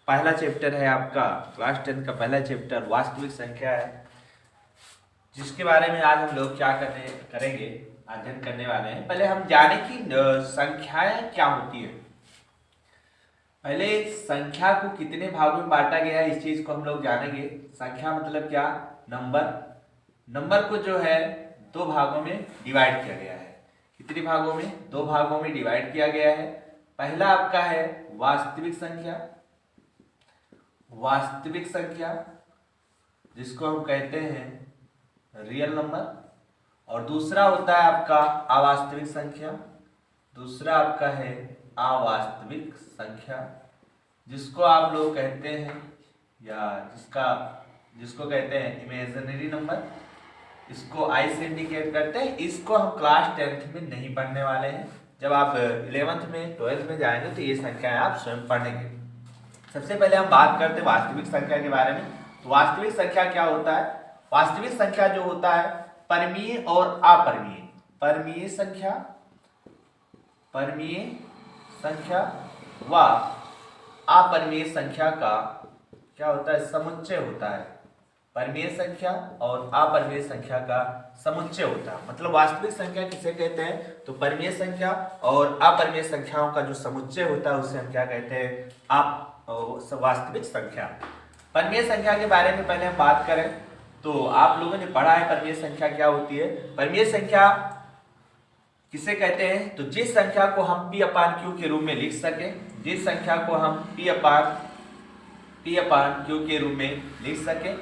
पहला चैप्टर है आपका क्लास 10 का पहला चैप्टर वास्तविक संख्या है, जिसके बारे में आज हम लोग क्या करेंगे अध्ययन करने वाले हैं। पहले हम जाने कि संख्याएं क्या होती है। पहले संख्या को कितने भागों में बांटा गया है इस चीज को हम लोग जानेंगे। संख्या मतलब क्या? नंबर को जो है दो भागों में डिवाइड किया गया है। कितने भागों में? दो भागों में डिवाइड किया गया है। पहला आपका है वास्तविक संख्या जिसको हम कहते हैं रियल नंबर, और दूसरा होता है आपका अवास्तविक संख्या। दूसरा आपका है अवास्तविक संख्या जिसको आप लोग कहते हैं या जिसको कहते हैं इमेजिनरी नंबर। इसको आई से इंडिकेट करते हैं। इसको हम क्लास 10th में नहीं पढ़ने वाले हैं। जब आप 11th में 12th में जाएंगे तो ये संख्याएं आप स्वयं पढ़ेंगे। सबसे पहले हम बात करते हैं वास्तविक संख्या के बारे में। तो वास्तविक संख्या क्या होता है? वास्तविक संख्या जो होता है परमीय और अपरिमेय, परमीय संख्या व अपरिमेय संख्या का क्या होता है? समुच्चय होता है। परमीय संख्या और अपरिमेय संख्या का समुच्चय होता है। मतलब वास्तविक संख्या किसे कहते हैं? तो परमीय संख्या और अपरिमेय संख्याओं का जो समुच्चय होता है उसे हम क्या कहते हैं? वास्तविक संख्या। परमीय संख्या के बारे में पहले हम बात करें तो आप लोगों ने पढ़ा है परमीय संख्या क्या होती है। परमीय संख्या किसे कहते हैं? तो जिस संख्या को हम P/Q के रूप में लिख सके, जिस संख्या को हम P/Q के रूप में लिख सके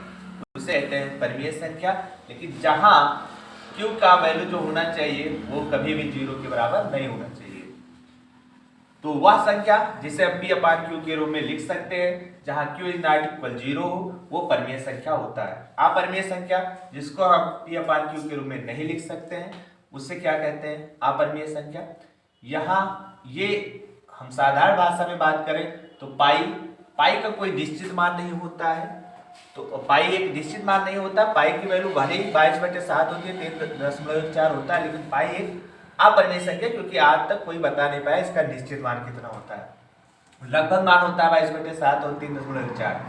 उसे कहते हैं परमीय संख्या। लेकिन जहां Q का वैल्यू जो होना चाहिए वो कभी भी 0 के बराबर नहीं होना चाहिए। तो वह संख्या जिसे हम P/Q के रूप में लिख सकते हैं जहां Q इज नॉट इक्वल 0 हो वो परमीय संख्या होता है। अपरिमेय संख्या जिसको हम P/Q के रूप में नहीं लिख सकते हैं उसे क्या कहते हैं? अपरिमेय संख्या। यहाँ ये हम साधारण भाषा में बात करें तो पाई का कोई निश्चित मान नहीं होता है। तो पाई एक निश्चित मान नहीं होता। पाई की वैल्यू भले ही 22/7 होती है, 3.4 होता है, लेकिन पाई एक अपरिमेय संख्या क्योंकि आज तक कोई बता नहीं पाया इसका निश्चित मान कितना होता है। लगभग मान होता है 22/7 और 3.4।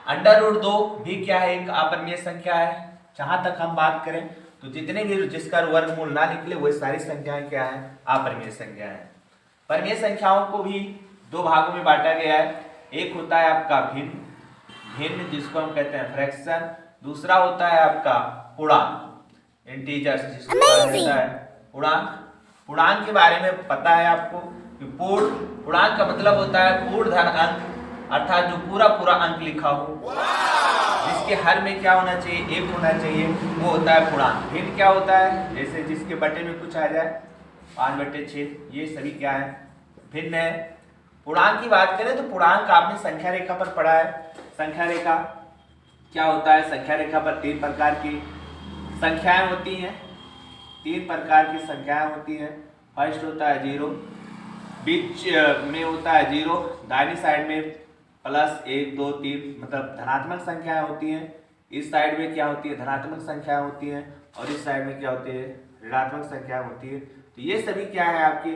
√2 भी क्या है? एक अपरिमेय संख्या है। जहां तक हम बात करें तो जितने भी जिसका वर्गमूल ना निकले वो सारी संख्याएं क्या है? अपरिमेय संख्या है। परिमेय संख्याओं को भी दो भागों में बांटा गया है। एक होता है आपका भिन्न जिसको हम कहते हैं फ्रैक्शन। दूसरा होता है आपका पूर्णांक, इंटीजर्स जिसको कहता है पूर्णांक। पूर्णांक के बारे में पता है आपको कि पूर्णांक का मतलब होता है पूर्ण धन अंक, अर्थात जो पूरा अंक लिखा हो जिसके हर में क्या होना चाहिए? 1 होना चाहिए, वो होता है पूर्णांक। भिन्न क्या होता है? जैसे जिसके बटे में कुछ आ जाए 5/6, ये सभी क्या है? भिन्न है। पूर्णांक की बात करें तो पूर्णांक आपने संख्या रेखा पर पढ़ा है। संख्या रेखा क्या होता है? संख्या रेखा पर 3 प्रकार की संख्याएं होती हैं। 3 प्रकार की संख्याएं होती हैं। फर्स्ट होता है 0, बीच में होता है 0, दाहिनी साइड में +1 2 3 मतलब धनात्मक संख्याएं होती हैं। इस साइड में क्या होती है? धनात्मक संख्याएं होती हैं, और इस साइड में क्या होती है? ऋणात्मक संख्याएं होती है। तो ये सभी क्या है? आपके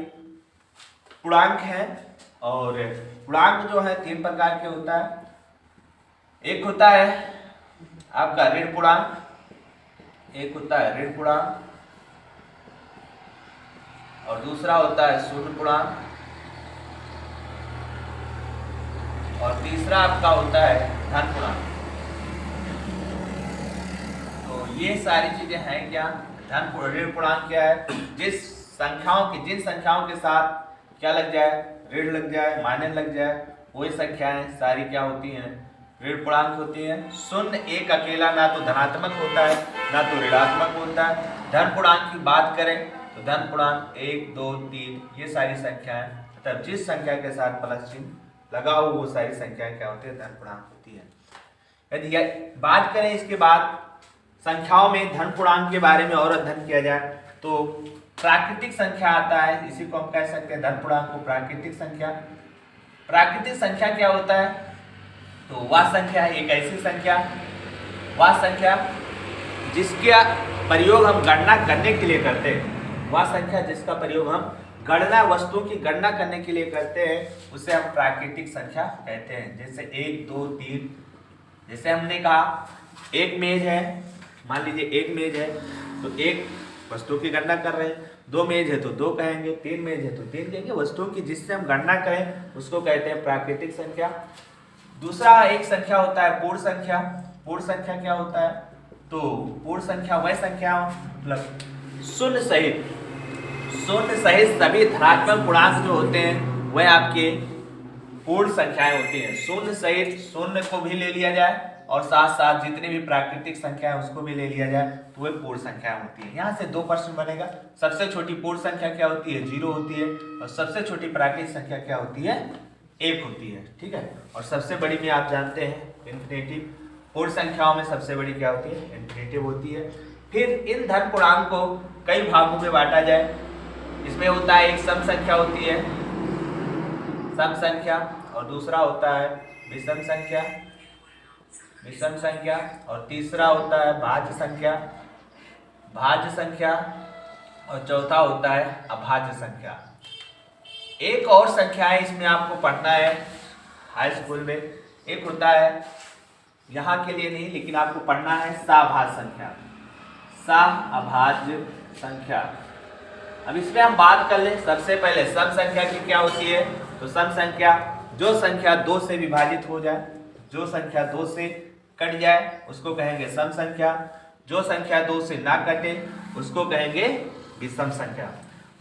पूर्णांक हैं। और पूर्णांक जो है 3 प्रकार के होता है। एक होता है आपका ऋण पूर्णांक, एक होता है ऋण पूर्णांक, और दूसरा होता है शून्य पूर्णांक, और तीसरा आपका होता है धन पूर्णांक। तो ये सारी चीजें हैं क्या? ऋण पूर्णांक क्या है? जिन संख्याओं के साथ क्या लग जाए? ऋण लग जाए, माइनस लग जाए, वही संख्याएं सारी क्या होती हैं? ऋण पूर्णांक होती हैं। शून्य एक अकेला ना तो धनात्मक होता है ना तो ऋणात्मक होता है। धन पूर्णांक की बात करें तो धन पूर्णांक 1 2 3 ये सारी संख्याएं, मतलब जिस संख्या के साथ प्लस चिन्ह लगा हो वो सारी संख्याएं क्या होती है? धन पूर्णांक होती है। यदि बात करें इसके बाद संख्याओं में धन पूर्णांक के बारे में और अध्ययन किया जाए तो प्राकृतिक संख्या आता है। इसी को हम कह सकते हैं धन पूर्णांक को प्राकृतिक संख्या। प्राकृतिक संख्या क्या होता है? तो वह संख्या एक ऐसी संख्या, वह संख्या जिसका प्रयोग हम गणना करने के लिए करते हैं, वह संख्या जिसका प्रयोग हम गणना वस्तुओं की गणना करने के लिए करते हैं उसे हम प्राकृतिक संख्या कहते हैं। जैसे 1 2 3, जैसे हमने कहा एक मेज है, मान लीजिए एक मेज है तो एक वस्तुओं की गणना कर रहे हैं, 2 मेज है तो 2 कहेंगे, 3 मेज है तो 3 कहेंगे। वस्तुओं की जिससे हम गणना करें उसको कहते हैं प्राकृतिक संख्या। दूसरा एक संख्या होता है पूर्ण संख्या। पूर्ण संख्या क्या होता है? तो पूर्ण संख्या वह संख्या मतलब शून्य सहित सभी धनात्मक पूर्णांक जो होते हैं वह आपके पूर्ण संख्याएं होती हैं। शून्य सहित शून्य को भी ले लिया जाए और साथ साथ जितनी भी प्राकृतिक संख्या है उसको भी ले लिया जाए तो वह पूर्ण संख्या होती है। यहाँ से 2 प्रश्न बनेगा। सबसे छोटी पूर्ण संख्या क्या होती है? 0 होती है। और सबसे छोटी प्राकृतिक संख्या क्या होती है? 1 होती है। ठीक है। और सबसे बड़ी में आप जानते हैं इन्फिनिटिव। पूर्ण संख्याओं में सबसे बड़ी क्या होती है? इन्फिनिटिव होती है। फिर इन धन पूर्णांक को कई भागों में बांटा जाए। इसमें होता है एक सम संख्या होती है, सम संख्या, और दूसरा होता है विषम संख्या, और तीसरा होता है भाज्य संख्या, और चौथा होता है अभाज्य संख्या। एक और संख्या है इसमें आपको पढ़ना है हाई स्कूल में, एक होता है यहाँ के लिए नहीं लेकिन आपको पढ़ना है सह-अभाज्य संख्या। अब इसमें हम बात कर लें सबसे पहले सम संख्या की क्या होती है। तो सम संख्या जो संख्या 2 से विभाजित हो जाए, जो संख्या 2 से कट जाए उसको कहेंगे सम संख्या। जो संख्या 2 से ना कटे उसको कहेंगे विषम संख्या।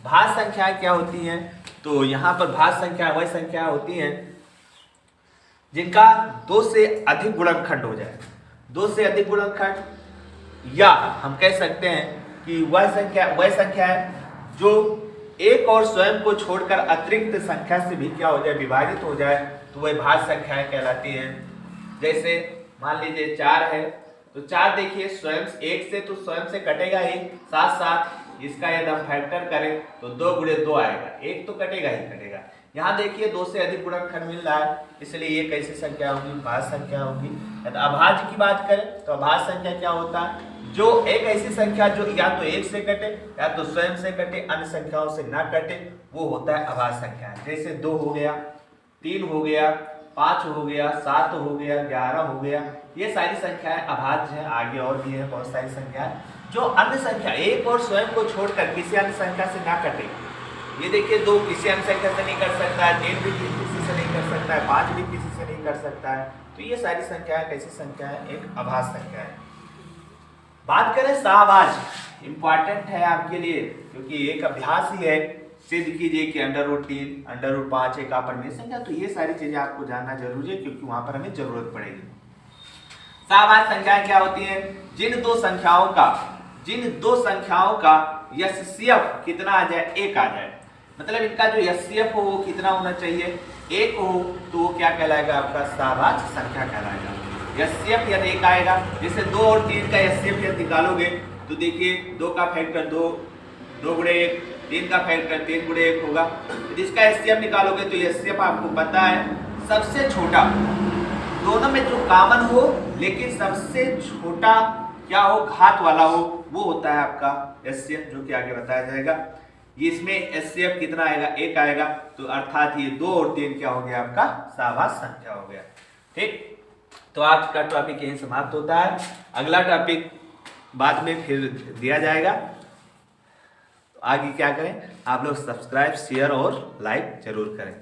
भाज्य संख्या क्या होती हैं? तो यहाँ पर भाज्य संख्या वह संख्या होती हैं जिनका 2 से अधिक गुणनखंड हो जाए। 2 से अधिक गुणनखंड, या हम कह सकते हैं कि वह संख्या है जो एक और स्वयं को छोड़कर अतिरिक्त संख्या से भी क्या हो जाए? विभाजित हो जाए, तो वह भाज्य संख्याएं कहलाती हैं। जैसे मान लीजिए 4 है तो 4 देखिए स्वयं 1 से तो स्वयं से कटेगा ही, साथ साथ इसका यदि हम फैक्टर करें तो 2 गुणे 2 आएगा, 1 तो कटेगा ही कटेगा। यहाँ देखिए 2 से अधिक गुणनखंड मिल रहा है, इसलिए ये कैसी संख्या होगी? भाज्य संख्या होगी। यदि अभाज्य की बात करें तो अभाज्य संख्या क्या होता है? जो एक ऐसी संख्या जो या तो 1 से कटे या तो स्वयं से कटे, अन्य संख्याओं से ना कटे, वो होता है अभाज्य संख्या। जैसे 2 हो गया, 3 हो गया, 5 हो गया, 7 हो गया, 11 हो गया, ये सारी संख्याएं अभाज्य हैं। आगे और भी है बहुत सारी संख्याएं जो अन्य संख्या एक और स्वयं को छोड़कर किसी अन्य संख्या से ना कटे। ये देखिए 2 किसी अन्य संख्या से नहीं कर सकता है, 3 भी किसी से नहीं कर सकता है, 5 भी किसी से नहीं कर सकता है। तो ये सारी संख्याएं कैसी संख्या है? एक अभाज्य संख्या है। बात करें सहअभाज्य, इंपॉर्टेंट है आपके लिए क्योंकि एक अभ्यास ही है। सिद्ध कीजिए कि √3, √5 एक अपरिमेय संख्या। तो ये सारी चीजें आपको जानना जरूरी है क्योंकि वहां पर हमें जरूरत पड़ेगी। सहअभाज्य संख्याएं क्या होती हैं? जिन दो संख्याओं का एचसीएफ कितना आ जाए? 1 आ जाए। मतलब इनका जो एचसीएफ हो वो कितना होना चाहिए? 1 हो, तो वो क्या कहलाएगा? आपका सहअभाज्य संख्या कहलाएगा। एचसीएफ यदि 1 आएगा, जैसे 2 और 3 का एचसीएफ यदि निकालोगे तो देखिए 2 का फैक्टर 2, 2 गुणे 1, 3 का फैक्टर 3 गुणे 1 होगा। यदि इसका एचसीएफ निकालोगे तो एचसीएफ आपको पता है सबसे छोटा, दोनों में जो कॉमन हो लेकिन सबसे छोटा क्या हो? घात वाला हो, वो होता है आपका एचसीएफ, जो कि आगे बताया जाएगा। ये इसमें एचसीएफ कितना आएगा? 1 आएगा। तो अर्थात ये 2 और 3 क्या हो गया? आपका सहअभाज्य संख्या हो गया। ठीक, तो आज का टॉपिक यही समाप्त होता है। अगला टॉपिक बाद में फिर दिया जाएगा। तो आगे क्या करें? आप लोग सब्सक्राइब, शेयर और लाइक जरूर करें।